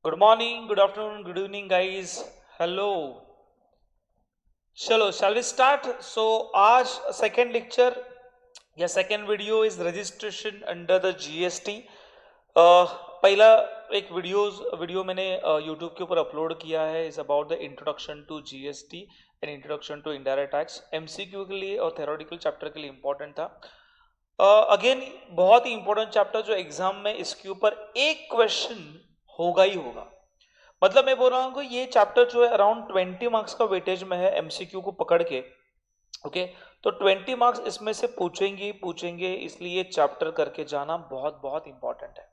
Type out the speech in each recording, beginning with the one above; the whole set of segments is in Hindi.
Good morning, good afternoon, good evening guys. Hello. चलो, शैल वी स्टार्ट। सो आज सेकेंड लेक्चर या second video is registration under the GST. पहला एक वीडियो मैंने यूट्यूब के ऊपर अपलोड किया है, is about the introduction to GST and introduction to indirect tax. MCQ के लिए और थेरोटिकल चैप्टर के लिए इंपॉर्टेंट था। अगेन बहुत ही इंपॉर्टेंट चैप्टर जो एग्जाम में इसके ऊपर एक क्वेश्चन होगा ही होगा। मतलब मैं बोल रहा हूँ कि ये चैप्टर जो है अराउंड 20 मार्क्स का वेटेज में है एमसीक्यू को पकड़ के। ओके, तो 20 मार्क्स इसमें से पूछेंगे पूछेंगे, इसलिए चैप्टर करके जाना बहुत बहुत इंपॉर्टेंट है।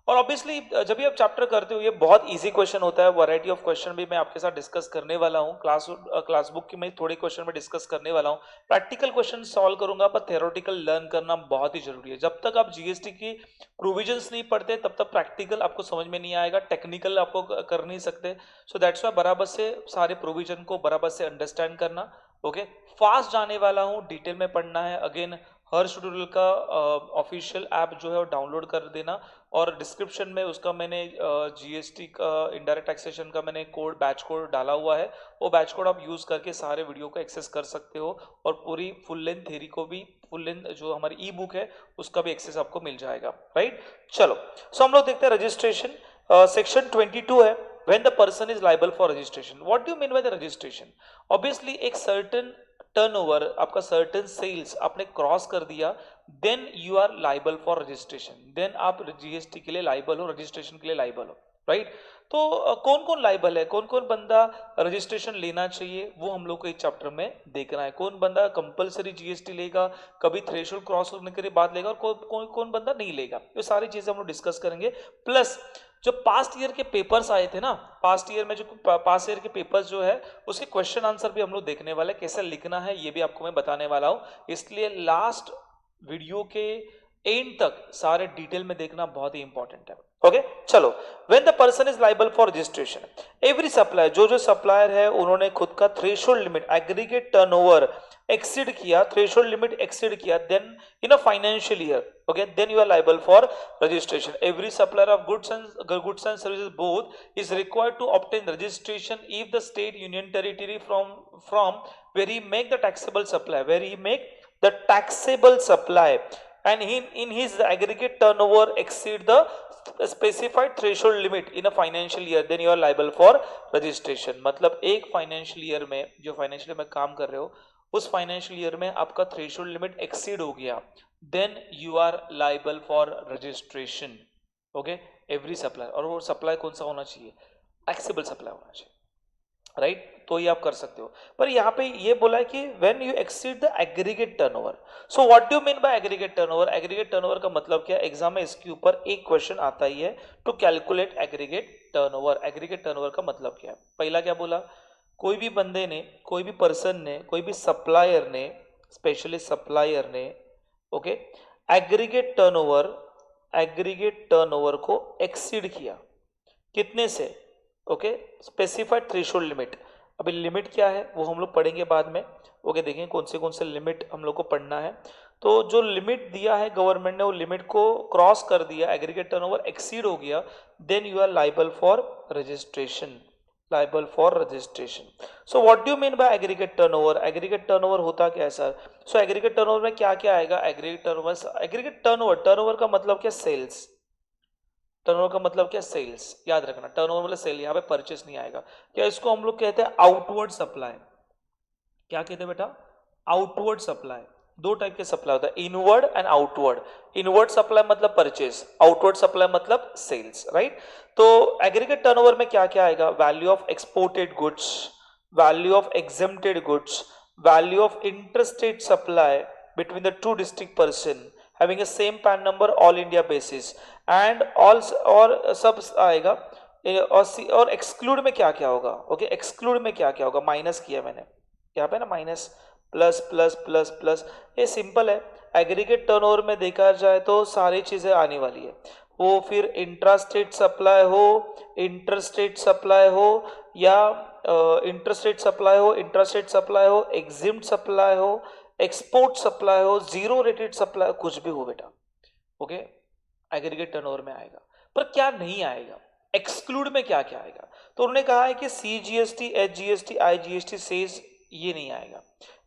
और ऑब्वियसली जब भी आप चैप्टर करते हो ये बहुत इजी क्वेश्चन होता है। वैरायटी ऑफ क्वेश्चन भी मैं आपके साथ डिस्कस करने वाला हूँ। क्लास बुक की मैं थोड़े क्वेश्चन में डिस्कस करने वाला हूँ। प्रैक्टिकल क्वेश्चन सॉल्व करूंगा, पर थ्योरेटिकल लर्न करना बहुत ही जरूरी है। जब तक आप जीएसटी की प्रोविजंस नहीं पढ़ते तब तक प्रैक्टिकल आपको समझ में नहीं आएगा, टेक्निकल आपको कर नहीं सकते। सो दैट्स वाई बराबर से सारे प्रोविजन को बराबर से अंडरस्टैंड करना। ओके, फास्ट जाने वाला हूँ, डिटेल में पढ़ना है। अगेन हर्ष ट्यूटोरियल का ऑफिशियल ऐप जो है वो डाउनलोड कर देना, और डिस्क्रिप्शन में उसका मैंने जीएसटी का इनडायरेक्ट टैक्सेशन का मैंने कोड, बैच कोड डाला हुआ है। वो बैच कोड आप यूज करके सारे वीडियो को एक्सेस कर सकते हो, और पूरी फुल लेंथ थ्योरी को भी, फुल लेंथ जो हमारी ई बुक है उसका भी एक्सेस आपको मिल जाएगा। राइट, चलो। सो हम लोग देखते हैं रजिस्ट्रेशन। सेक्शन 22 है, when the person is liable for registration. What do mean by the registration? Obviously एक सर्टेन टर्नओवर, आपका सर्टेन सेल्स आपने क्रॉस कर दिया, then you are liable for registration. Then आप जीएसटी के लिए लाइबल हो, रजिस्ट्रेशन के लिए लाइबल हो। राइट, तो कौन कौन लाइबल है, कौन कौन बंदा रजिस्ट्रेशन लेना चाहिए, वो हम लोग को इस चैप्टर में देखना है। कौन बंदा कंपलसरी जीएसटी लेगा, कभी थ्रेशोल्ड क्रॉस होने के बाद लेगा, और कौन बंदा नहीं लेगा, ये सारी चीजें हम लोग डिस्कस करेंगे। प्लस जो पास्ट ईयर के पेपर्स आए थे ना, पास्ट ईयर में जो पास्ट ईयर के पेपर्स जो है उसके क्वेश्चन आंसर भी हम लोग देखने वाले, कैसे लिखना है ये भी आपको मैं बताने वाला हूं। इसलिए लास्ट वीडियो के एंड तक सारे डिटेल में देखना बहुत ही इंपॉर्टेंट है। ओके, चलो। When the person is liable for registration, every supplier, जो सप्लायर है उन्होंने खुद का threshold limit, aggregate turnover exceed किया, थ्रेशोल्ड लिमिट एक्सीड किया, then in a financial year, okay, then you are liable for registration. Every supplier of goods and services both is required to obtain registration if the state, union territory from where he make the taxable supply, and in his aggregate turnover exceed the specified threshold limit in a financial year, then you are liable for registration. मतलब एक फाइनेंशियल ईयर में, जो फाइनेंशियल ईयर में काम कर रहे हो, उस फाइनेंशियल ईयर में आपका थ्रेशोल्ड लिमिट एक्सीड हो गया, then you are liable for registration. Okay, every supply, और वो सप्लाई कौन सा होना चाहिए, टैक्सेबल सप्लाई होना चाहिए। राइट, तो ये आप कर सकते हो। पर यहाँ पे ये बोला है कि when you exceed the aggregate turnover. So what do mean by aggregate turnover? Aggregate turnover का मतलब क्या? एग्जाम में इसके ऊपर एक क्वेश्चन आता ही है, to calculate aggregate turnover. Aggregate turnover का मतलब क्या है? पहला क्या बोला, कोई भी बंदे ने, कोई भी पर्सन ने, कोई भी सप्लायर ने, स्पेशली सप्लायर ने, ओके, एग्रीगेट टर्नओवर को एक्सीड किया, कितने से? Okay, specified threshold limit. अभी लिमिट क्या है वो हम लोग पढ़ेंगे बाद में। ओके, देखेंगे कौन से लिमिट हम लोग को पढ़ना है। तो जो लिमिट दिया है गवर्नमेंट ने, वो लिमिट को क्रॉस कर दिया, एग्रीगेट टर्नओवर एक्सीड हो गया, then you are liable for registration. Liable for registration. So what do mean by aggregate turnover? Aggregate turnover होता क्या है सर? सो एग्रीगेट टर्नओवर में क्या क्या आएगा? एग्रीगेट टर्नओवर का मतलब क्या? सेल्स। टर्नओवर का मतलब क्या? सेल्स। याद रखना, टर्नओवर मतलब सेल, यहाँ पे परचेस नहीं आएगा। क्या इसको हम लोग कहते हैं? Outward supply. क्या कहते हैं बेटा? Outward supply. दो टाइप के सप्लाई होता है, inward and outward. Inward supply मतलब परचेस, आउटवर्ड सप्लाई मतलब सेल्स। राइट, तो एग्रीगेट टर्नओवर में क्या क्या आएगा? Value of exported goods, value of exempted goods, value of interstate supply between the two district person having a same PAN number all India basis, and all और सब आएगा। और एक्सक्लूड में क्या क्या होगा? ओके, एक्सक्लूड में क्या क्या होगा? माइनस किया मैंने यहाँ पे ना, minus plus plus plus plus, ये सिंपल है। एग्रीगेट टर्नओवर में देखा जाए तो सारी चीजें आने वाली है, वो फिर इंट्रास्टेट सप्लाई हो, इंटरस्टेट सप्लाई हो, या इंटरस्टेट सप्लाई हो, इंट्रास्टेट सप्लाई हो, एग्जिम्ड सप्लाई हो, एक्सपोर्ट सप्लाई हो, जीरो रेटेड सप्लाई, कुछ भी हो बेटा। ओके, एग्रीगेट टर्नओवर में आएगा। पर क्या नहीं आएगा? एक्सक्लूड में क्या क्या आएगा, तो उन्होंने कहा है कि CGST, HGST, IGST सेज ये नहीं आएगा,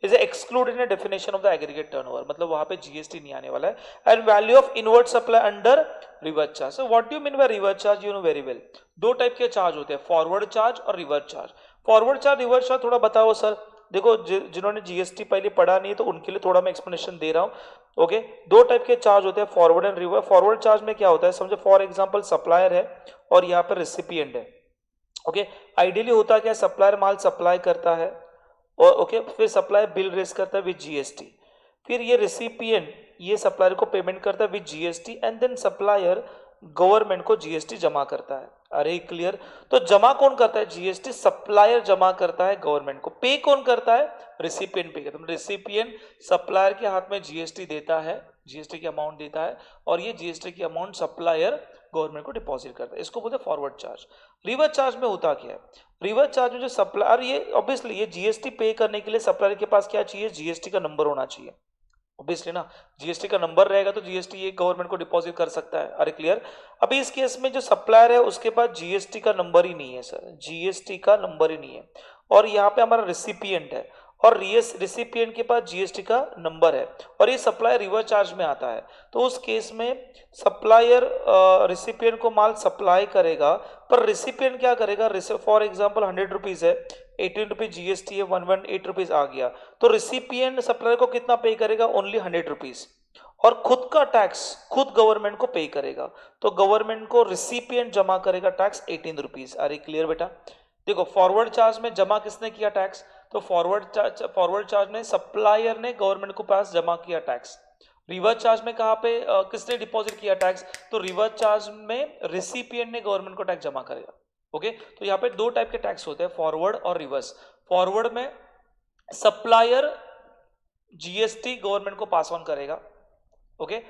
is exclude in definition of the aggregate turnover, मतलब वहां पे GST नहीं आने वाला है। And value of inward supply under reverse charge. So what do you mean by reverse charge, you know very well. दो टाइप के चार्ज होते हैं, फॉरवर्ड चार्ज और reverse charge. Forward charge, reverse charge थोड़ा बताओ सर। देखो जिन्होंने GST पहले पढ़ा नहीं तो उनके लिए थोड़ा मैं एक्सप्लेनेशन दे रहा हूं। ओके, दो टाइप के चार्ज होते हैं, forward and reverse. Forward charge में क्या होता है, समझो फॉर एग्जांपल सप्लायर है और यहाँ पर रेसिपिएंट है। ओके, आइडियली होता क्या, सप्लायर माल सप्लाई करता है और ओके फिर सप्लायर बिल रेस करता है विद GST, फिर ये रेसिपिएंट ये सप्लायर को पेमेंट करता है with GST and then supplier government को GST जमा करता है। अरे क्लियर, तो जमा कौन करता है GST, सप्लायर जमा करता है गवर्नमेंट को, पे कौन करता है, रेसिपिएंट पे करता है। रेसिपिएंट सप्लायर के हाथ में GST देता है, GST की अमाउंट देता है और ये GST की अमाउंट सप्लायर गवर्नमेंट को डिपॉजिट करता है, इसको बोलते हैं फॉरवर्ड चार्ज। रिवर्स चार्ज में होता क्या है, रिवर्स चार्ज में जो सप्लायर, ये ऑब्वियसली ये GST पे करने के लिए सप्लायर के पास क्या चाहिए, GST का नंबर होना चाहिए ऑब्वियसली ना, GST का नंबर रहेगा तो GST ये गवर्नमेंट को डिपॉजिट कर सकता है। अरे क्लियर, अभी इस केस में जो सप्लायर है उसके पास GST का नंबर ही नहीं है सर, GST का नंबर ही नहीं है, और यहाँ पे हमारा रेसिपिएंट है और रेसिपिएंट के पास GST का नंबर है और ये सप्लायर रिवर्स चार्ज में आता है। तो उस केस में सप्लायर रेसिपिएंट को माल सप्लाई करेगा, पर रेसिपिएंट क्या करेगा, फॉर एग्जांपल 100 रुपीज है, 18 रुपीज GST है, 118 रुपीज आ गया, तो रेसिपिएंट सप्लायर को कितना पे करेगा, ओनली 100 रुपीज, और खुद का टैक्स खुद गवर्नमेंट को पे करेगा, तो गवर्नमेंट को रेसिपिएंट जमा करेगा टैक्स 18 रुपीज। अरे क्लियर बेटा, देखो फॉरवर्ड चार्ज में जमा किसने किया टैक्स, तो फॉरवर्ड चार्ज में सप्लायर ने गवर्नमेंट को पास जमा किया टैक्स। रिवर्स चार्ज में कहाँ पे किसने डिपॉजिट किया टैक्स, तो रिवर्स चार्ज में रेसिपिएंट ने गवर्नमेंट को टैक्स जमा करेगा। ओके, तो यहाँ पे दो टाइप के टैक्स होते हैं, फॉरवर्ड और रिवर्स। फॉरवर्ड में सप्लायर GST गवर्नमेंट को पास ऑन करेगा, ओके,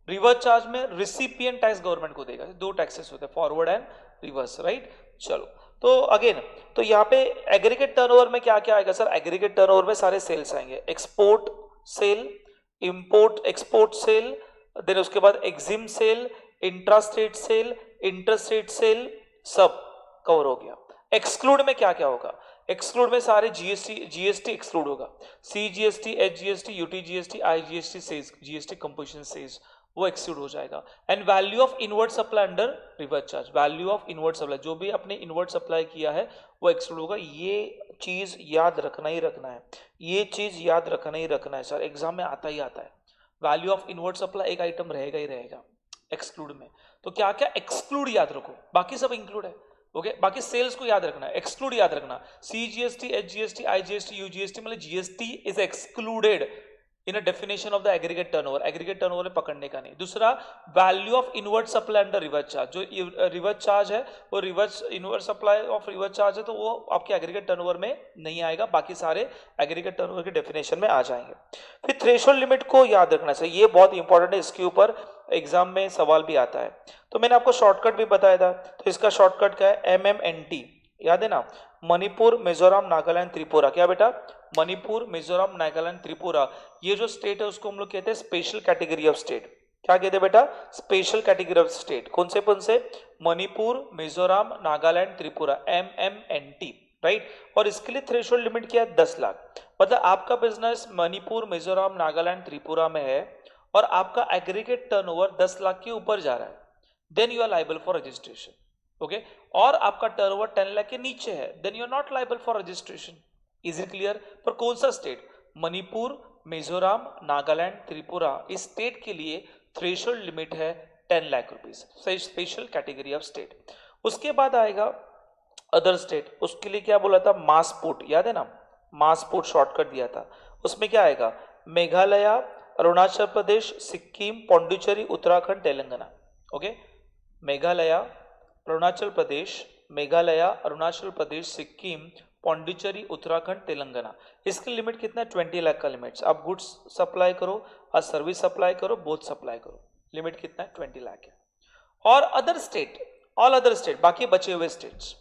रिवर्स चार्ज में रेसिपिएंट टैक्स गवर्नमेंट को देगा। दो टैक्सेस होते हैं, फॉरवर्ड एंड रिवर्स, राइट। चलो, तो अगेन तो यहाँ पे एग्रीगेट टर्नओवर में क्या क्या आएगा सर, एग्रीगेट टर्नओवर में सारे सेल्स आएंगे, export sale, import export sale, then उसके बाद exim sale, intrastate sale, interstate sale, सब कवर हो गया। एक्सक्लूड में क्या क्या होगा, एक्सक्लूड में सारे GST एक्सक्लूड होगा, CGST, HGST, UTGST, IGST says, GST composition says, वो एक्सक्लूड हो जाएगा। And value of inward supply under reverse charge, value of inward supply, जो भी आपने इनवर्ट सप्लाई किया है वो एक्सक्लूड होगा। ये चीज याद रखना ही रखना है, ये चीज याद रखना ही रखना है सर, एग्जाम में आता ही आता है। वैल्यू ऑफ इनवर्ट सप्लाई एक आइटम रहेगा ही रहेगा एक्सक्लूड में, तो क्या क्या एक्सक्लूड याद रखो, बाकी सब इंक्लूड है। ओके, बाकी सेल्स को याद रखना है, एक्सक्लूड याद रखना, CGST, HGST, IGST, UGST मतलब GST is excluded in a definition of the aggregate turnover, aggregate turnover में पकड़ने का नहीं। दूसरा, value of inward supply under reverse charge, जो रिवर्स चार्ज है वो inward supply of reverse charge है, तो वो आपके एग्रीगेट टर्नओवर में नहीं आएगा, बाकी सारे एग्रीगेट टर्नओवर के डेफिनेशन में आ जाएंगे। फिर थ्रेशोल्ड लिमिट को याद रखना चाहिए, ये बहुत इंपॉर्टेंट है, इसके ऊपर एग्जाम में सवाल भी आता है। तो मैंने आपको शॉर्टकट भी बताया था, तो इसका शॉर्टकट क्या है, MMNT, याद है ना, मणिपुर, मिजोरम, नागालैंड, त्रिपुरा। क्या बेटा, मणिपुर, मिजोरम, नागालैंड, त्रिपुरा, ये जो स्टेट है उसको हम लोग कहते हैं स्पेशल कैटेगरी ऑफ स्टेट। क्या कहते हैं बेटा, स्पेशल कैटेगरी ऑफ स्टेट। कौन से मणिपुर, मिजोरम, नागालैंड, त्रिपुरा, MMNT, राइट। और इसके लिए थ्रेशोल्ड लिमिट क्या है, 10 लाख। मतलब आपका बिजनेस मणिपुर, मिजोरम, नागालैंड, त्रिपुरा में है और आपका एग्रीगेट टर्नओवर 10 लाख के ऊपर जा रहा है, then you are liable for registration. Okay, और आपका टर्नओवर 10 लाख के नीचे है, then you are not liable for registration. Is it clear. पर कौन सा स्टेट, मणिपुर, मिजोरम, नागालैंड, त्रिपुरा, इस स्टेट के लिए थ्रेशोल्ड लिमिट है 10 lakh rupees, special category of state. उसके बाद आएगा अदर स्टेट, उसके लिए क्या बोला था, मास पुट, याद है ना, मास पुट शॉर्टकट दिया था। उसमें क्या आएगा, मेघालय, अरुणाचल प्रदेश, सिक्किम, पौंडीचेरी, उत्तराखंड, तेलंगाना। ओके, मेघालय, अरुणाचल प्रदेश, मेघालय, अरुणाचल प्रदेश, सिक्किम, पौंडीचेरी, उत्तराखंड, तेलंगाना। इसकी लिमिट कितना है, 20 लाख का लिमिट। आप गुड्स सप्लाई करो और सर्विस सप्लाई करो, बोथ सप्लाई करो, लिमिट कितना है, 20 लाख है। और other state, all other state, बाकी बचे हुए स्टेट्स,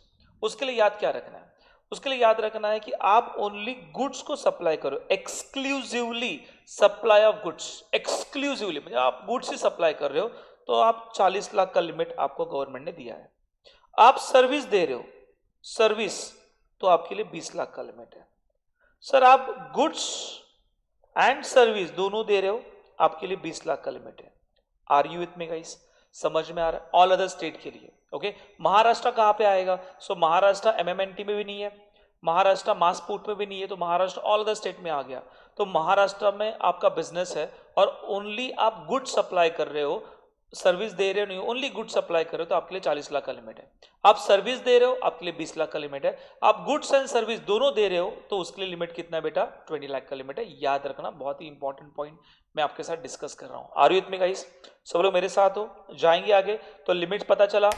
उसके लिए याद क्या रखना है, उसके लिए याद रखना है कि आप ओनली गुड्स को सप्लाई करो, exclusively supply of goods, exclusively मतलब आप गुड्स ही सप्लाई कर रहे हो, तो आप 40 लाख का लिमिट आपको गवर्नमेंट ने दिया है। आप सर्विस दे रहे हो, सर्विस, तो आपके लिए 20 लाख का लिमिट है। सर आप गुड्स एंड सर्विस दोनों दे रहे हो, आपके लिए 20 लाख का लिमिट है। Are you with me guys? समझ में आ रहा है? ऑल अदर स्टेट के लिए। ओके, महाराष्ट्र कहाँ पे आएगा? सो महाराष्ट्र एमएमएनटी में भी नहीं है, महाराष्ट्र मास पुट में भी नहीं है, तो महाराष्ट्र ऑल अदर स्टेट में आ गया। तो महाराष्ट्र में आपका बिजनेस है और ओनली आप गुड सप्लाई कर रहे हो, सर्विस दे रहे हो नहीं, ओनली गुड सप्लाई कर रहे हो, तो आपके लिए 40 लाख का लिमिट है। आप सर्विस दे रहे हो, आपके लिए 20 लाख का लिमिट है। आप गुड्स एंड सर्विस दोनों दे रहे हो, तो उसके लिए लिमिट कितना है बेटा? 20 लाख का लिमिट है। याद रखना, बहुत ही इंपॉर्टेंट पॉइंट मैं आपके साथ डिस्कस कर रहा हूं। Are you with me guys? सब लोग मेरे साथ हो? जाएंगे आगे। तो लिमिट पता चला,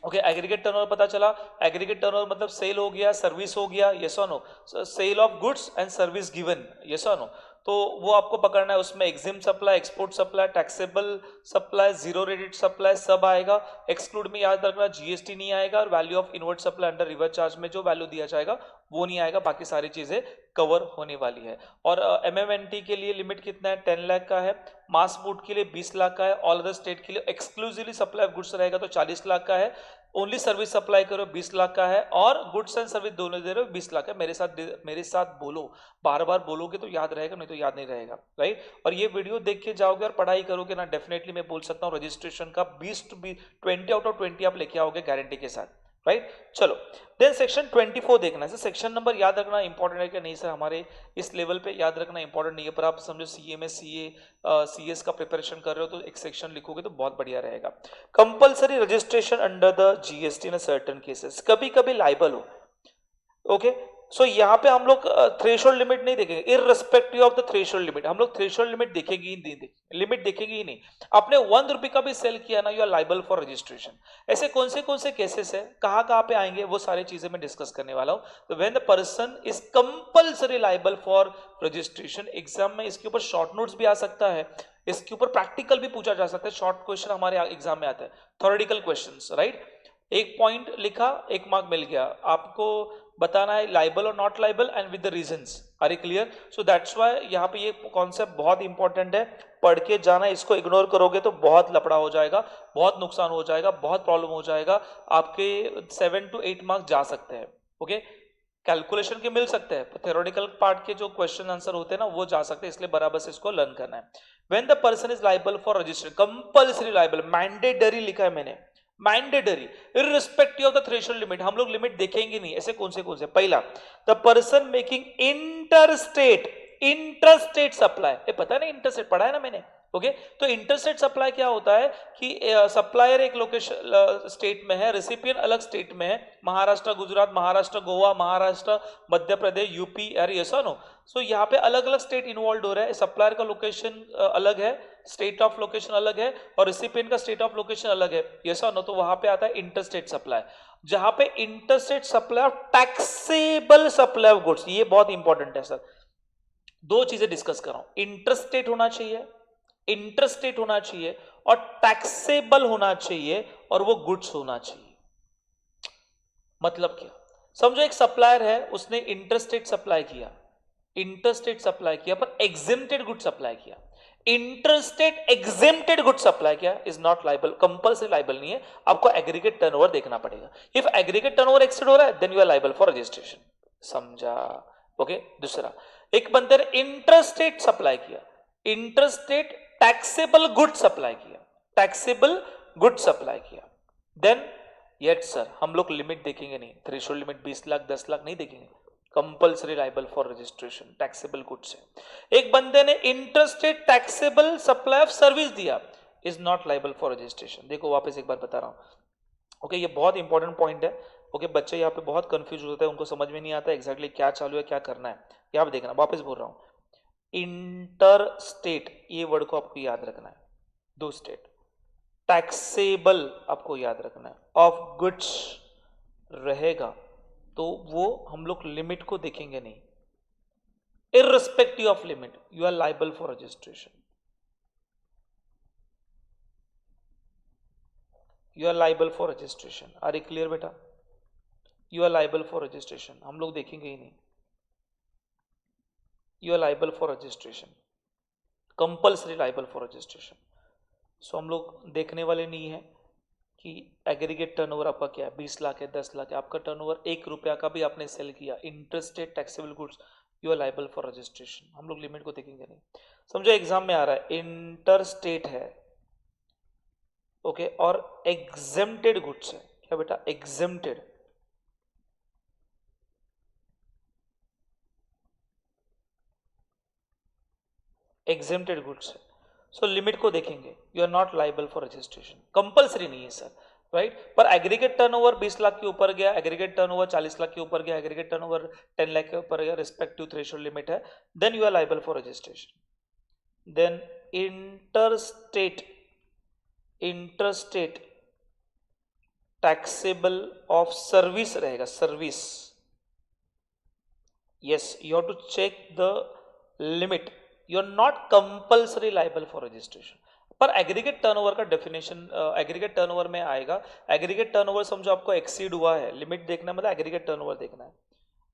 ओके, एग्रीगेट टर्नओवर पता चला। एग्रीगेट टर्नओवर मतलब सेल हो गया, सर्विस हो गया, यस और no? Sale of goods and service given, yes और नो? तो वो आपको पकड़ना है। उसमें exim supply, export supply, taxable supply, zero rated supply सब आएगा। एक्सक्लूड में याद रखना जीएसटी नहीं आएगा, और value of inward supply under reverse charge में जो वैल्यू दिया जाएगा वो नहीं आएगा। बाकी सारी चीजें कवर होने वाली है। और एमएमएनटी के लिए लिमिट कितना है? 10 लाख का है। मास गुड के लिए 20 लाख का है। ऑल अदर स्टेट के लिए एक्सक्लूसिवली सप्लाई ऑफ गुड्स रहेगा तो 40 लाख का है। ओनली सर्विस सप्लाई करो 20 लाख का है, और गुड्स एंड सर्विस दोनों दे रहे हो 20 लाख है। मेरे साथ बोलो, बार बार बोलोगे तो याद रहेगा, नहीं तो याद नहीं रहेगा, राइट? और ये वीडियो देख के जाओगे और पढ़ाई करोगे ना, डेफिनेटली मैं बोल सकता हूँ रजिस्ट्रेशन का 20 आउट ऑफ 20 आप लेके आओगे गारंटी के साथ, राइट? चलो, देन सेक्शन 24 देखना है। सेक्शन नंबर याद रखना इंपॉर्टेंट है कि नहीं सर? हमारे इस लेवल पे याद रखना इंपॉर्टेंट नहीं है, पर आप समझो सीए में सीएस का प्रिपरेशन कर रहे हो तो एक सेक्शन लिखोगे तो बहुत बढ़िया रहेगा। Compulsory registration under the GST in certain cases, कभी कभी लाइबल हो। ओके, सो यहाँ पे हम लोग थ्रेशोल्ड लिमिट नहीं देखेंगे, irrespective of the threshold limit. हम लोग थ्रेशोल्ड लिमिट देखेंगे ही नहीं, लिमिट देखेंगे ही नहीं। आपने 1 रुपए का भी सेल किया ना, you are liable for registration. ऐसे कौन से केसेस है, कहाँ पे आएंगे, वो सारी चीजें मैं डिस्कस करने वाला हूँ। तो when the person is compulsory liable for registration, exam में इसके ऊपर शॉर्ट नोट्स भी आ सकता है, इसके ऊपर प्रैक्टिकल भी पूछा जा सकता है। शॉर्ट क्वेश्चन हमारे एग्जाम में आता है, थ्योरेटिकल क्वेश्चंस, राइट? एक पॉइंट लिखा, 1 मार्क मिल गया। आपको बताना है लाइबल और not liable and with the reasons. Are you clear? So that's why यहाँ पे ये कॉन्सेप्ट बहुत इंपॉर्टेंट है, पढ़ के जाना। इसको इग्नोर करोगे तो बहुत लफड़ा हो जाएगा, बहुत नुकसान हो जाएगा, बहुत प्रॉब्लम हो जाएगा। आपके 7 to 8 मार्क्स जा सकते हैं। ओके, कैलकुलेशन के मिल सकते हैं, थ्योरेटिकल पार्ट के जो क्वेश्चन आंसर होते हैं ना वो जा सकते हैं, इसलिए बराबर से इसको लर्न करना है। When the person is liable for registration, compulsory liable, mandatory लिखा है मैंने, mandatory, irrespective of the threshold limit. हम लोग लिमिट देखेंगे नहीं। ऐसे कौन से? पहला, the person making interstate supply. पता नहीं, इंटरस्टेट पढ़ा है ना मैंने। ओके, तो इंटरस्टेट सप्लाई क्या होता है कि सप्लायर एक लोकेशन स्टेट में है, रेसिपिएंट अलग स्टेट में है, महाराष्ट्र, गुजरात, महाराष्ट्र, गोवा, महाराष्ट्र, मध्य प्रदेश, यूपी, अरे ऐसा नो। सो यहाँ पे अलग अलग स्टेट इन्वॉल्व हो रहा है, सप्लायर का लोकेशन अलग है, स्टेट ऑफ लोकेशन अलग है, और रेसिपिएंट का स्टेट ऑफ लोकेशन अलग है, ऐसा नो। तो वहां पे आता है इंटरस्टेट सप्लाई, जहां पे interstate supply of taxable supply of goods. ये बहुत इंपॉर्टेंट है सर, 2 चीजें डिस्कस कर रहा हूं, इंटरस्टेट होना चाहिए, इंटरस्टेट होना चाहिए, और टैक्सेबल होना चाहिए, और वो गुड्स होना चाहिए। मतलब क्या? समझो एक सप्लायर है, उसने इंटरस्टेट सप्लाई किया, पर एग्जेम्प्टेड गुड सप्लाई किया, इंटरस्टेट एग्जेम्प्टेड गुड सप्लाई किया, is not liable, compulsory liable नहीं है। आपको एग्रीगेट टर्नओवर देखना पड़ेगा। इफ एग्रीगेट टर्नओवर एक्सीड हो रहा है then you are liable for registration. समझा? ओके, दूसरा, एक बंदे ने इंटरस्टेट सप्लाई किया, इंटरस्टेट टैक्सेबल गुड सप्लाई किया, टैक्सेबल गुड सप्लाई किया, देन यस सर हम लोग लिमिट देखेंगे नहीं, थ्रेशोल्ड लिमिट 20 लाख 10 लाख नहीं देखेंगे, compulsory liable for registration, taxable goods है। एक बंदे ने interstate taxable supply of service दिया, is not liable for registration. देखो वापस एक बार बता रहा हूं, ओके, ये बहुत इंपॉर्टेंट पॉइंट है। ओके, बच्चे यहाँ पे बहुत कंफ्यूज होते हैं, उनको समझ में नहीं आता एग्जैक्टली क्या चालू है, क्या करना है। यहाँ पे देखना, वापस बोल रहा हूं, इंटरस्टेट, ये वर्ड को आपको याद रखना है, 2 स्टेट, टैक्सेबल आपको याद रखना है, ऑफ गुड्स रहेगा तो वो हम लोग लिमिट को देखेंगे नहीं, irrespective of limit you are liable for registration, you are liable for registration. Are you clear बेटा? You are liable for registration, हम लोग देखेंगे ही नहीं, you are liable for registration, compulsory liable for registration. So हम लोग देखने वाले नहीं है कि एग्रीगेट टर्नओवर आपका क्या है, 20 लाख है, 10 लाख है, आपका टर्नओवर 1 रुपया का भी आपने सेल किया, interstate taxable goods, you are liable for registration. हम लोग लिमिट को देखेंगे नहीं, समझो एग्जाम में आ रहा है इंटरस्टेट है, ओके, और एग्जेम्प्टेड गुड्स है, क्या बेटा, एग्जेम्प्टेड, एग्जेम्प्टेड गुड्स है, सो लिमिट को देखेंगे, you are not liable for registration, compulsory नहीं है सर, राइट। पर एग्रीगेट टर्नओवर 20 लाख के ऊपर गया, एग्रीगेट टर्नओवर 40 लाख के ऊपर गया, एग्रीगेट टर्नओवर 10 लाख के ऊपर गया, रिस्पेक्टिव थ्रेशोल्ड लिमिट है, then you are liable for registration. Then interstate taxable of service रहेगा, service, yes, you have to check the limit, you are not compulsory liable for registration. पर एग्रीगेट टर्नओवर का डेफिनेशन एग्रीगेट टर्नओवर में आएगा, एग्रीगेट टर्नओवर समझो आपको एक्सीड हुआ है, लिमिट देखना मतलब एग्रीगेट टर्नओवर देखना है,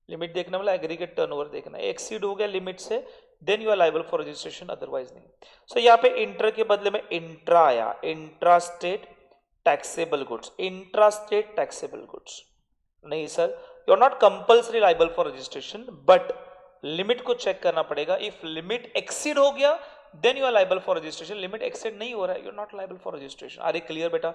लिमिट देखना मतलब एग्रीगेट टर्नओवर देखना है, एक्सीड हो गया लिमिट से, then you are liable for registration, otherwise नहीं। सो यहाँ पे इंटर के बदले में इंट्रा आया, intrastate taxable goods, intrastate taxable goods नहीं sir, you are not compulsory liable for registration, but limit को चेक करना पड़ेगा, इफ लिमिट एक्सीड हो गया then you are liable for registration, limit exceed नहीं हो रहा है, you are not liable for registration. Are you clear बेटा?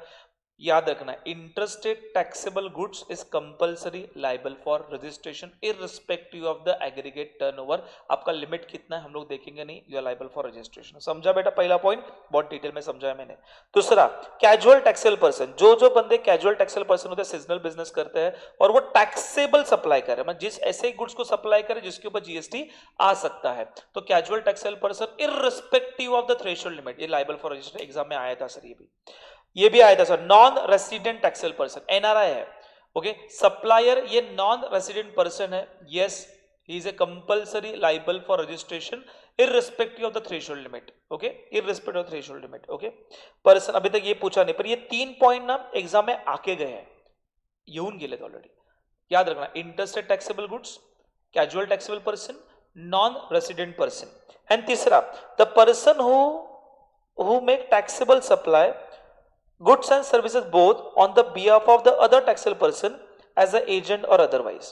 याद रखना है, interstate taxable goods is compulsory liable for registration irrespective of the aggregate turnover. आपका लिमिट कितना है हम लोग देखेंगे नहीं, you are liable for registration. समझा बेटा? पहला पॉइंट बहुत डिटेल में समझा है मैंने। दूसरा, कैजुअल टैक्सेबल पर्सन, जो बंदे कैजुअल टैक्सेबल पर्सन होते हैं, सीजनल बिजनेस करते हैं और वो टैक्सेबल सप्लाई करे, मतलब जिस ऐसे गुड्स को सप्लाई करे जिसके ऊपर जीएसटी आ सकता है, तो casual taxable person irrespective of the threshold limit, ये लाइबल फॉर रजिस्ट्रेशन। एग्जाम में आया था सर, ये भी आया था sir. Non resident taxable person, NRI है, ओके, सप्लायर ये नॉन रेसिडेंट पर्सन है, yes, he is a compulsory liable for registration irrespective of the threshold limit, okay, irrespective of threshold limit, okay. Person अभी तक ये पूछा नहीं, पर ये 3 पॉइंट ना एग्जाम में आके गए हैं, येऊन गेलेत ऑलरेडी, याद रखना। Interstate taxable goods, casual taxable person, non resident person, and तीसरा, the person who make taxable supply goods and services both on the behalf of the other taxable person as a agent or otherwise।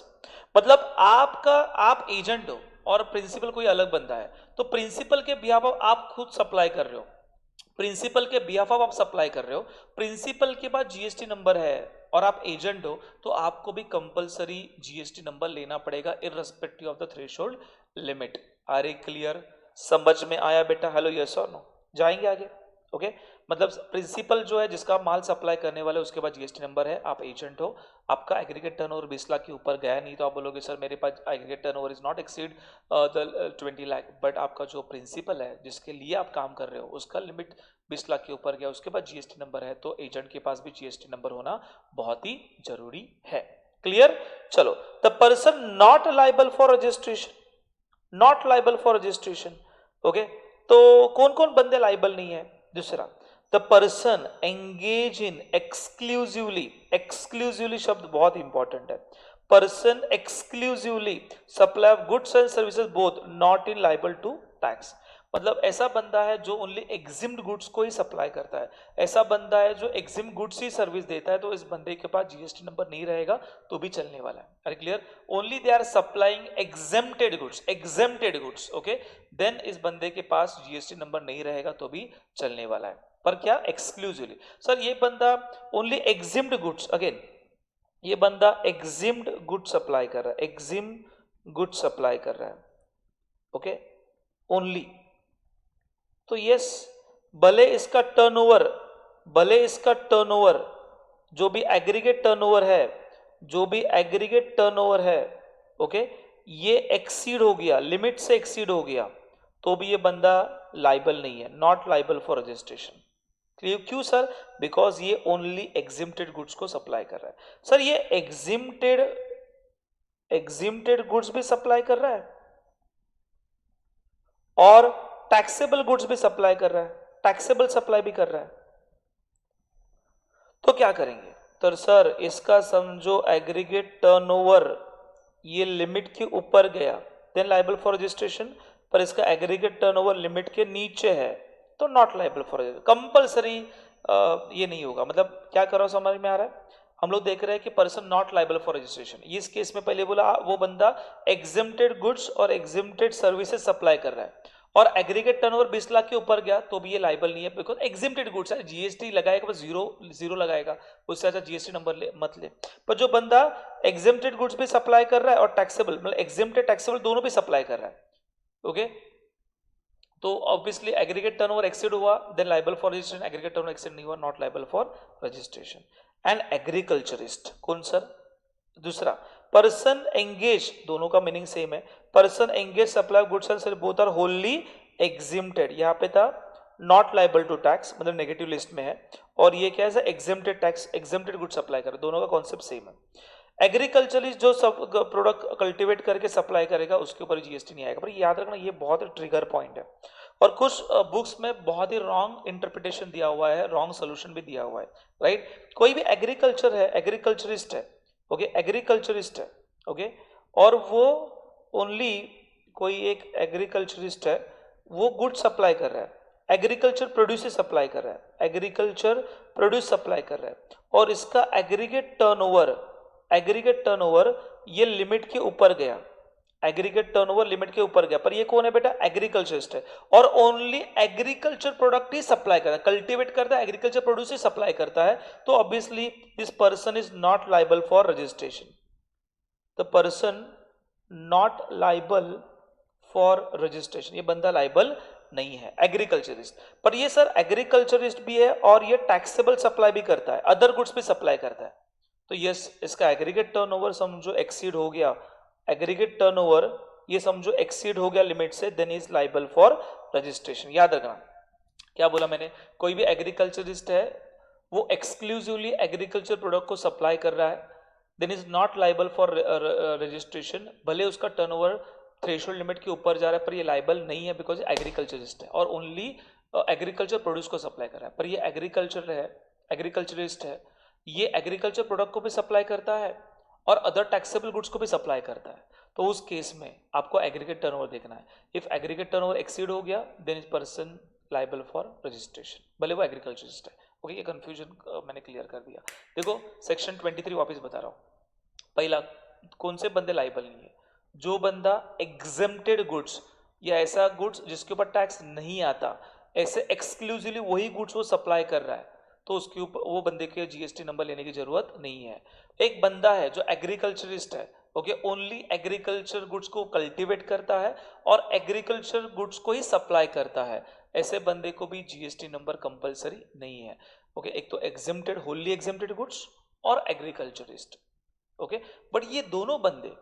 मतलब आप एजेंट हो और प्रिंसिपल कोई अलग बंदा है, तो प्रिंसिपल के बिहाफ ऑफ आप खुद सप्लाई कर रहे हो, प्रिंसिपल के बिहाफ ऑफ आप सप्लाई कर रहे हो, प्रिंसिपल के पास जीएसटी नंबर है और आप एजेंट हो, तो आपको भी कंपलसरी जीएसटी नंबर लेना पड़ेगा irrespective of the threshold limit. Are you clear? समझ में आया बेटा? हेलो, यस और नो? जाएंगे आगे, ओके। मतलब प्रिंसिपल जो है जिसका माल सप्लाई करने वाले, उसके बाद जीएसटी नंबर है, आप एजेंट हो, आपका एग्रीगेट टर्नओवर 20 लाख के ऊपर गया नहीं, तो आप बोलोगे सर मेरे पास aggregate turnover is not exceed the 20 lakh, but आपका जो प्रिंसिपल है जिसके लिए आप काम कर रहे हो उसका लिमिट 20 लाख के ऊपर गया, उसके बाद जीएसटी नंबर है, तो एजेंट के पास भी जीएसटी नंबर होना बहुत ही जरूरी है। क्लियर? चलो, the person not liable for registration, not liable for registration, okay. तो कौन कौन बंदे लाइबल नहीं है? दूसरा, the person engage in exclusively, exclusively शब्द बहुत इंपॉर्टेंट है, person exclusively supply of goods and services both not in liable to tax. मतलब ऐसा बंदा है जो ओनली एग्जिम्ड गुड्स को ही सप्लाई करता है, ऐसा बंदा है जो एग्जिम्ड गुड्स ही सर्विस देता है, तो इस बंदे के पास जीएसटी नंबर नहीं रहेगा तो भी चलने वाला है। अरे clear? Only they are supplying exempted goods, exempted goods, okay, then इस बंदे के पास जीएसटी नंबर नहीं रहेगा तो भी चलने वाला है। पर क्या? एक्सक्लूसिवली। सर ये बंदा ओनली एग्जिम्ड गुड्स, अगेन ये बंदा एग्जिम्ड गुड्स सप्लाई कर रहा है, एग्जिम्ड गुड्स सप्लाई कर रहा है, ओके, ओनली, तो यस, भले इसका टर्नओवर जो भी एग्रीगेट टर्नओवर है, जो भी एग्रीगेट टर्नओवर है, ओके, ये एक्सीड हो गया, लिमिट से एक्सीड हो गया, तो भी ये बंदा लाइबल नहीं है, नॉट लाइबल फॉर रजिस्ट्रेशन। क्यों सर? बिकॉज ये ओनली एग्जिम्प्टेड गुड्स को सप्लाई कर रहा है। सर ये एग्जिम्प्टेड गुड्स भी सप्लाई कर रहा है और टैक्सेबल गुड्स भी सप्लाई कर रहा है, टैक्सेबल सप्लाई भी कर रहा है, तो क्या करेंगे? तो सर इसका समझो एग्रीगेट टर्नओवर ये लिमिट के ऊपर गया, देन लाइबल फॉर रजिस्ट्रेशन, पर इसका एग्रीगेट टर्नओवर लिमिट के नीचे है तो नॉट लाइबल फॉर, कंपल्सरी ये नहीं होगा। मतलब क्या कर रहा हूं समझ में आ रहा है? हम लोग देख रहे हैं कि person not liable for registration, इस केस में पहले बोला वो बंदा एग्जेम्प्टेड गुड्स और एग्जेम्प्टेड सर्विसेज सप्लाई कर रहा है और एग्रीगेट टर्नओवर 20 लाख के ऊपर गया तो भी ये लाइबल नहीं है, बिकॉज एग्जेम्प्टेड गुड्स है। जीएसटी लगाएगा बस जीरो लगाएगा, उससे अच्छा जीएसटी नंबर मत ले। पर जो बंदा एग्जेम्प्टेड गुड्स भी सप्लाई कर रहा है और टैक्सेबल मतलब एग्जेम्प्टेड टैक्सेबल दोनों भी सप्लाई कर रहा है, ओके, तो ऑब्वियसली एग्रीगेट टर्नओवर एक्सीड हुआ then liable for registration, aggregate turnover exceed नहीं हुआ not liable for registration. And agriculturist कौन सर? दूसरा पर्सन एंगेज, दोनों का मीनिंग सेम है। Person engage supply goods and service both are wholly exempted, यहाँ पे था नॉट लाइबल टू टैक्स मतलब नेगेटिव लिस्ट में है, और ये क्या है exempted tax exempted good supply कर, दोनों का कॉन्सेप्ट सेम है। एग्रीकल्चरिस्ट जो सब प्रोडक्ट कल्टीवेट करके सप्लाई करेगा उसके ऊपर जीएसटी नहीं आएगा। पर याद रखना ये बहुत ट्रिगर पॉइंट है और कुछ बुक्स में बहुत ही रॉन्ग इंटरप्रिटेशन दिया हुआ है, रॉन्ग सोल्यूशन भी दिया हुआ है, राइट। कोई भी एग्रीकल्चर है, एग्रीकल्चरिस्ट है, ओके, एग्रीकल्चरिस्ट है, ओके, और वो ओनली कोई एक एग्रीकल्चरिस्ट है, वो गुड सप्लाई कर रहा है, एग्रीकल्चर प्रोड्यूस सप्लाई कर रहा है, एग्रीकल्चर प्रोड्यूस सप्लाई कर रहा है और इसका एग्रीगेट टर्नओवर ये लिमिट के ऊपर गया, एग्रीगेट टर्नओवर लिमिट के ऊपर गया, पर ये कौन है बेटा? एग्रीकल्चरिस्ट है और ओनली एग्रीकल्चर प्रोडक्ट ही सप्लाई करता है, कल्टीवेट करता है, एग्रीकल्चर प्रोड्यूस ही सप्लाई करता है, तो obviously this person is not liable for registration. The person not liable for registration, ये बंदा लाइबल नहीं है एग्रीकल्चरिस्ट। पर ये सर एग्रीकल्चरिस्ट भी है और ये टैक्सेबल सप्लाई भी करता है, अदर गुड्स भी सप्लाई करता है, तो यस इसका एग्रीगेट टर्नओवर समझो एक्सीड हो गया, एग्रीगेट टर्नओवर ये समझो एक्सीड हो गया लिमिट से, then is liable for registration. याद रखना क्या बोला मैंने, कोई भी एग्रीकल्चरिस्ट है वो एक्सक्लूसिवली एग्रीकल्चर प्रोडक्ट को सप्लाई कर रहा है, then is not liable for registration. भले उसका टर्नओवर थ्रेशोल्ड लिमिट के ऊपर जा रहा है पर ये लाइबल नहीं है बिकॉज एग्रीकल्चरिस्ट है और ओनली एग्रीकल्चर प्रोड्यूस को सप्लाई कर रहा है। पर ये एग्रीकल्चरिस्ट है, ये एग्रीकल्चर प्रोडक्ट को भी सप्लाई करता है और अदर टैक्सेबल गुड्स को भी सप्लाई करता है, तो उस केस में आपको एग्रीगेट टर्नओवर देखना है। इफ एग्रीगेट टर्नओवर एक्सीड हो गया then is person liable for registration, भले वो एग्रीकल्चरिस्ट है, ओके। ये कंफ्यूजन मैंने क्लियर कर दिया। देखो सेक्शन 23 वापस बता रहा हूँ। पहला कौन से बंदे लाइबल नहीं है? जो बंदा एग्जेम्प्टेड गुड्स या ऐसा गुड्स जिसके ऊपर टैक्स नहीं आता, ऐसे एक्सक्लूसिवली वही गुड्स वो सप्लाई कर रहा है, तो उसके ऊपर वो बंदे के जीएसटी नंबर लेने की जरूरत नहीं है। एक बंदा है जो एग्रीकल्चरिस्ट है, ओके, ओनली एग्रीकल्चर गुड्स को कल्टीवेट करता है और एग्रीकल्चर गुड्स को ही सप्लाई करता है, ऐसे बंदे को भी जीएसटी नंबर कंपलसरी नहीं है, ओके। एक तो एग्जेम्प्टेड होली एग्जेम्प्टेड गुड्स और एग्रीकल्चरिस्ट, ओके। बट ये दोनों बंदे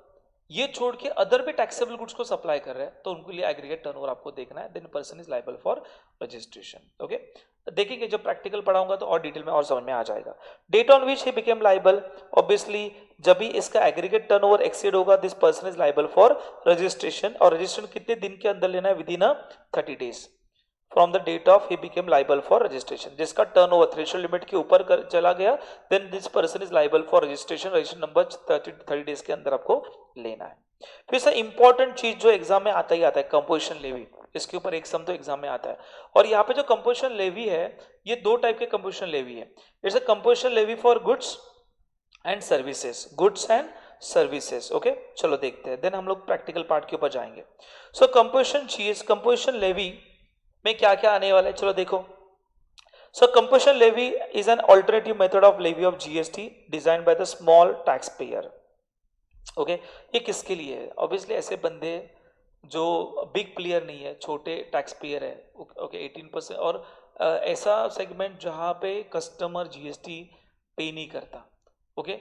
ये छोड़ के अदर भी टैक्सेबल गुड्स को सप्लाई कर रहे हैं, तो उनके लिए एग्रीगेट टर्नओवर आपको देखना है, then person is liable for registration, okay. देखेंगे जब प्रैक्टिकल पढ़ाऊंगा तो और डिटेल में और समझ में आ जाएगा। Date on which he became liable, obviously जब भी इसका एग्रीगेट टर्नओवर एक्सीड होगा this person is liable for registration, और रजिस्ट्रेशन कितने दिन के अंदर लेना है? Within 30 days from the date of he became liable for registration. जिसका टर्नओवर थ्रेशोल्ड लिमिट के ऊपर चला गया then this person is liable for registration, registration number 30 days के अंदर आपको लेना है। फिर सर इंपॉर्टेंट चीज जो एग्जाम में आता ही आता है, कंपोजिशन लेवी, इसके ऊपर एक सम तो एग्जाम में आता है। और यहाँ पे जो कंपोजिशन लेवी है ये दो टाइप के कंपोजिशन लेवी है। It's a composition levy for goods and services, goods and services, okay. चलो देखते हैं, देन हम लोग प्रैक्टिकल पार्ट के ऊपर जाएंगे। सो कंपोजिशन लेवी में क्या क्या आने वाला है, चलो देखो। So composition levy is an alternative method of levy of GST designed by the small tax payer, okay. ये किसके लिए है? ऑब्वियसली ऐसे बंदे जो बिग प्लेयर नहीं है, छोटे टैक्स पेयर है, ओके, 18%, और ऐसा सेगमेंट जहां पे कस्टमर जीएसटी पे नहीं करता, ओके,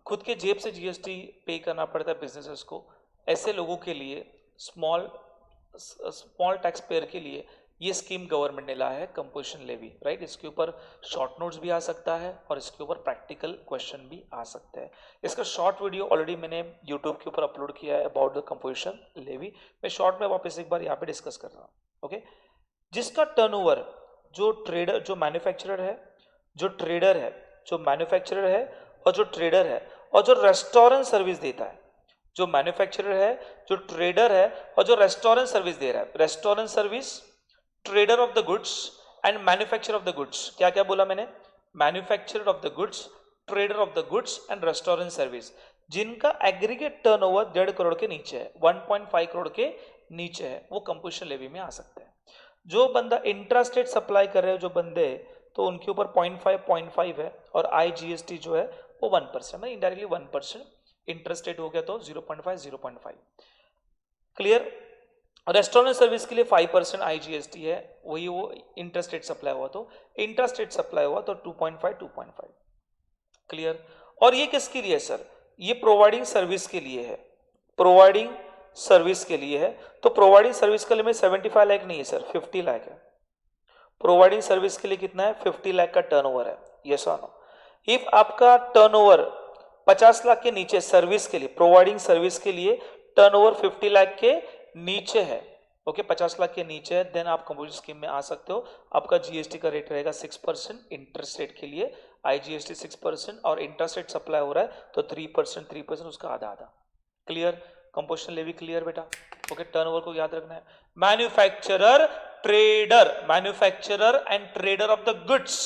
खुद के जेब से जीएसटी पे करना पड़ता है बिजनेसेस को, ऐसे लोगों के लिए स्मॉल टैक्स पेयर के लिए ये स्कीम गवर्नमेंट ने लाया है, कंपोजिशन लेवी, राइट। इसके ऊपर शॉर्ट नोट्स भी आ सकता है और इसके ऊपर प्रैक्टिकल क्वेश्चन भी आ सकते हैं। इसका शॉर्ट वीडियो ऑलरेडी मैंने यूट्यूब के ऊपर अपलोड किया है अबाउट द कंपोजिशन लेवी, मैं शॉर्ट में वापस एक बार यहाँ पे डिस्कस कर रहा हूँ, ओके। जिसका टर्नओवर जो ट्रेडर, जो मैन्युफैक्चरर है, जो ट्रेडर है, जो मैन्युफैक्चरर है और जो ट्रेडर है और जो रेस्टोरेंट सर्विस देता है, जो मैन्युफैक्चरर है, जो ट्रेडर है और जो रेस्टोरेंट सर्विस दे रहा है, restaurant service, trader of the goods and manufacture of the goods, क्या क्या बोला मैंने, manufacturer of the goods, trader of the goods and restaurant service, जिनका एग्रीगेट टर्नओवर 1.5 करोड़ के नीचे है, 1.5 करोड़ के नीचे है, वो कंपोजिशन लेवी में आ सकते हैं। जो बंदा इंट्रास्टेट सप्लाई कर रहे हो जो बंदे, तो उनके ऊपर 0.5 है, और IGST जो है वो 1%, मतलब इनडायरेक्टली 1%, इंट्रास्टेट हो गया तो 0.5। क्लियर। रेस्टोरेंट सर्विस के लिए 5% IGST है, वही वो इंट्रास्टेट सप्लाई हुआ, तो इंट्रास्टेट सप्लाई हुआ तो 2.5। क्लियर। और ये किसके लिए है सर, ये प्रोवाइडिंग सर्विस के लिए है, प्रोवाइडिंग सर्विस के लिए है। तो प्रोवाइडिंग सर्विस का लिमिट 75 लाख नहीं है सर, 50 लाख है। प्रोवाइडिंग सर्विस के लिए कितना है, 50 लाख का टर्नओवर है, यस और नो। इफ आपका टर्नओवर 50 लाख के नीचे सर्विस के लिए, प्रोवाइडिंग सर्विस के लिए टर्नओवर 50 लाख के नीचे है, ओके 50 लाख के नीचे है, देन आप कंपोजिशन स्कीम में आ सकते हो। आपका GST का रेट रहेगा 6%, इंटरेस्ट रेट के लिए IGST 6%, और इंटरेस्ट रेट सप्लाई हो रहा है तो 3%, उसका आधा आधा। क्लियर, कंपोजिशन लेवी क्लियर बेटा, ओके। टर्नओवर को याद रखना है। Manufacturer, trader, manufacturer and trader of the goods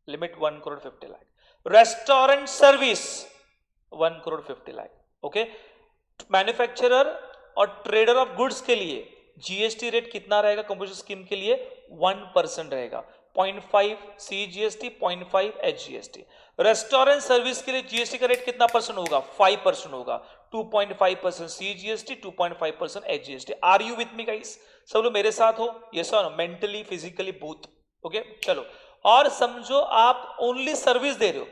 limit 1 crore 50 lakh. Restaurant service 1 crore 50 lakh, okay. Manufacturer और ट्रेडर ऑफ गुड्स के लिए GST रेट कितना रहेगा कंपोजिशन स्कीम के लिए, 1% रहेगा, 0.5 CGST, 0.5 HGST। रेस्टोरेंट सर्विस के लिए GST का रेट कितना परसेंट होगा, 5% होगा, 2.5% CGST, 2.5% HGST। Are you with me guys, सब लोग मेरे साथ हो, यस और no, mentally physically both, okay. चलो, और समझो आप ओनली सर्विस दे रहे हो,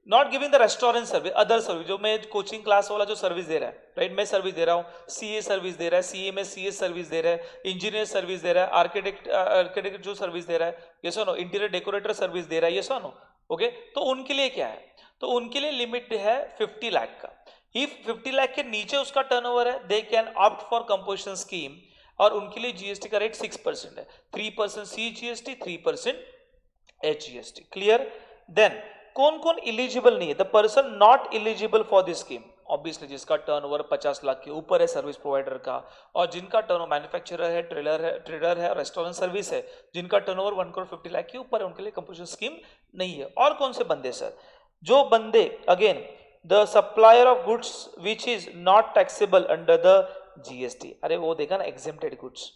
not giving the restaurant service, other service, जो मैं कोचिंग क्लास वाला जो सर्विस दे रहा है, राइट, मैं सर्विस दे रहा हूँ, CA सर्विस दे रहा है, CA में CS सर्विस दे रहा है, इंजीनियर सर्विस दे रहा है, आर्किटेक्ट जो सर्विस दे रहा है, यस और नो, इंटीरियर डेकोरेटर सर्विस दे रहा है, यस और नो, ओके। तो उनके लिए क्या है, तो उनके लिए लिमिट है 50 लाख का। इफ 50 लाख के नीचे उसका टर्नओवर है, they can opt for composition scheme, और उनके लिए GST का रेट 6% है, 3% CGST, 3% HGST। क्लियर। देन कौन कौन इलिजिबल नहीं है, the person not eligible for this scheme, obviously जिसका टर्नओवर 50 लाख के ऊपर है सर्विस प्रोवाइडर का, और जिनका टर्नओवर मैन्युफैक्चरर है, ट्रेडर है, रेस्टोरेंट सर्विस है, जिनका टर्नओवर 1 करोड़ 50 लाख के ऊपर है, उनके लिए कंपोजिशन स्कीम नहीं है। और कौन से बंदे सर, जो बंदे again the supplier of goods which is not taxable under the GST, अरे वो देखा ना, एग्जेम्प्टेड गुड्स,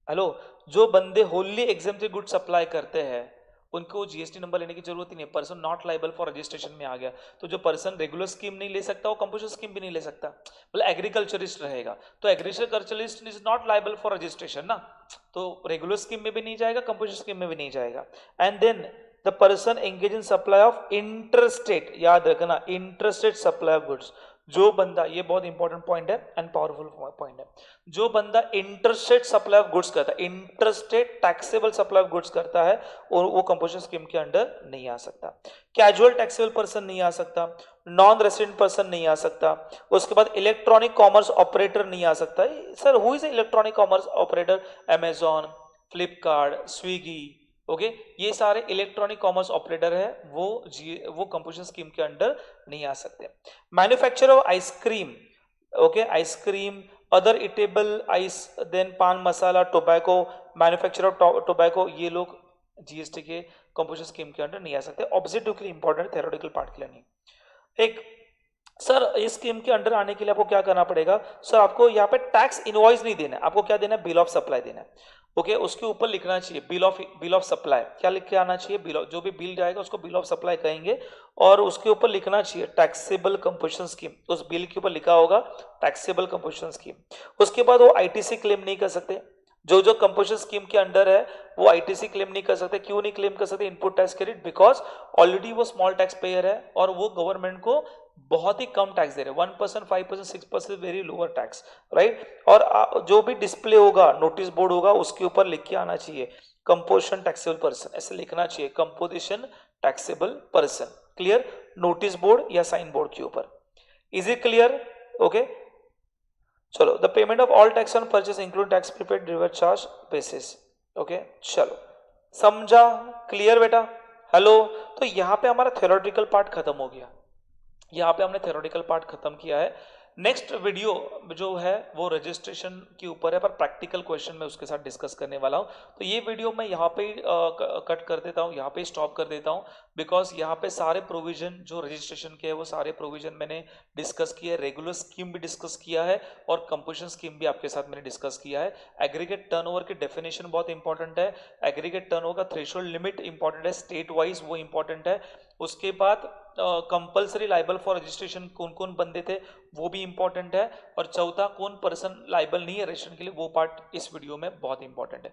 हेलो, जो बंदे होली एग्जेम्प्टेड गुड्स सप्लाई करते हैं उनको GST नंबर लेने की जरूरत ही नहीं, person not liable for registration में आ गया। तो जो पर्सन रेगुलर स्कीम नहीं ले सकता वो कंपोजिशन स्कीम भी नहीं ले सकता, मतलब एग्रीकल्चरिस्ट रहेगा, तो agriculturist is not liable for registration ना, तो रेगुलर स्कीम में भी नहीं जाएगा, कंपोजिशन स्कीम में भी नहीं जाएगा। And then the person engage in supply of interstate, याद रखना, इंटरस्टेट सप्लाई ऑफ गुड्स, जो बंदा, ये बहुत इंपॉर्टेंट पॉइंट है एंड पावरफुल पॉइंट है, जो बंदा इंटरस्टेट सप्लाई ऑफ गुड्स करता है, interstate taxable supply of goods करता है, और वो कंपोजिशन स्कीम के अंडर नहीं आ सकता। कैजुअल टैक्सेबल पर्सन नहीं आ सकता, नॉन रेसिडेंट पर्सन नहीं आ सकता, उसके बाद इलेक्ट्रॉनिक कॉमर्स ऑपरेटर नहीं आ सकता। Sir who is electronic commerce operator, Amazon, Flipkart, Swiggy, okay, ये सारे इलेक्ट्रॉनिक कॉमर्स ऑपरेटर है, वो कंपोजिशन स्कीम के अंडर नहीं आ सकते। Manufacturer of ice cream, okay, ice cream, other eatable ice, then paan masala, tobacco, manufacturer of tobacco, ये लोग GST के कंपोजिशन स्कीम के अंडर नहीं आ सकते। ऑब्जेक्टिव के लिए इंपॉर्टेंट, थ्योरेटिकल पार्ट के लिए नहीं। एक सर इस स्कीम के अंडर आने के लिए आपको क्या करना पड़ेगा, सर आपको यहाँ पे टैक्स इनवॉइस नहीं देना है, आपको क्या देना है, बिल ऑफ सप्लाई देना है, ओके। उसके ऊपर लिखना चाहिए बिल ऑफ सप्लाई, क्या लिख के आना चाहिए, बिल ऑफ, जो भी बिल जाएगा उसको बिल ऑफ सप्लाई कहेंगे, और उसके ऊपर लिखना चाहिए टैक्सेबल कंपोजिशन स्कीम, उस बिल के ऊपर लिखा होगा टैक्सेबल कंपोजिशन स्कीम। उसके बाद वो ITC क्लेम नहीं कर सकते, जो जो कंपोजिशन स्कीम के अंडर है वो ITC क्लेम नहीं कर सकते। क्यों नहीं क्लेम कर सकते, input tax credit, because already वो स्मॉल टैक्स पेयर है और वो गवर्नमेंट को बहुत ही कम टैक्स दे रहे हैं, 1%, 5%, 6%, वेरी लोअर टैक्स, राइट। और जो भी डिस्प्ले होगा, नोटिस बोर्ड होगा, उसके ऊपर लिख के आना चाहिए कंपोजिशन टैक्सेबल पर्सन, ऐसे लिखना चाहिए composition taxable person. Clear, notice board या साइन बोर्ड के ऊपर। Is it clear, okay. चलो, the payment of all tax on purchase include tax prepaid deliver charge basis, okay. चलो, समझा, क्लियर बेटा, हेलो। तो यहाँ पे हमारा थ्योरेटिकल पार्ट खत्म हो गया, यहाँ पे हमने थ्योरेटिकल पार्ट खत्म किया है। नेक्स्ट वीडियो जो है वो रजिस्ट्रेशन के ऊपर है, पर प्रैक्टिकल क्वेश्चन मैं उसके साथ डिस्कस करने वाला हूँ। तो ये वीडियो मैं यहाँ पे कट कर देता हूँ, यहाँ पे स्टॉप कर देता हूँ, बिकॉज यहाँ पे सारे प्रोविजन जो रजिस्ट्रेशन के है वो सारे प्रोविजन मैंने डिस्कस किया है, रेगुलर स्कीम भी डिस्कस किया है और कंपोजिशन स्कीम भी आपके साथ मैंने डिस्कस किया है। एग्रीगेट टर्नओवर की डेफिनेशन बहुत इंपॉर्टेंट है, एग्रीगेट टर्नओवर का थ्रेशोल्ड लिमिट इंपॉर्टेंट है, स्टेट वाइज वो इंपॉर्टेंट है। उसके बाद कंपल्सरी लाइबल फॉर रजिस्ट्रेशन कौन कौन बंदे थे वो भी इंपॉर्टेंट है, और चौथा कौन पर्सन लाइबल नहीं है रजिस्ट्रेशन के लिए, वो पार्ट इस वीडियो में बहुत इंपॉर्टेंट है।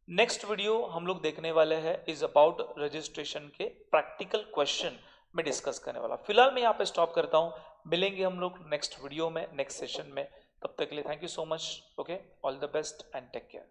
नेक्स्ट वीडियो हम लोग देखने वाले हैं इज अबाउट रजिस्ट्रेशन के प्रैक्टिकल क्वेश्चन में डिस्कस करने वाला। फिलहाल मैं यहाँ पे स्टॉप करता हूँ, मिलेंगे हम लोग नेक्स्ट वीडियो में, नेक्स्ट सेशन में। तब तक के लिए thank you so much, okay, all the best and take care.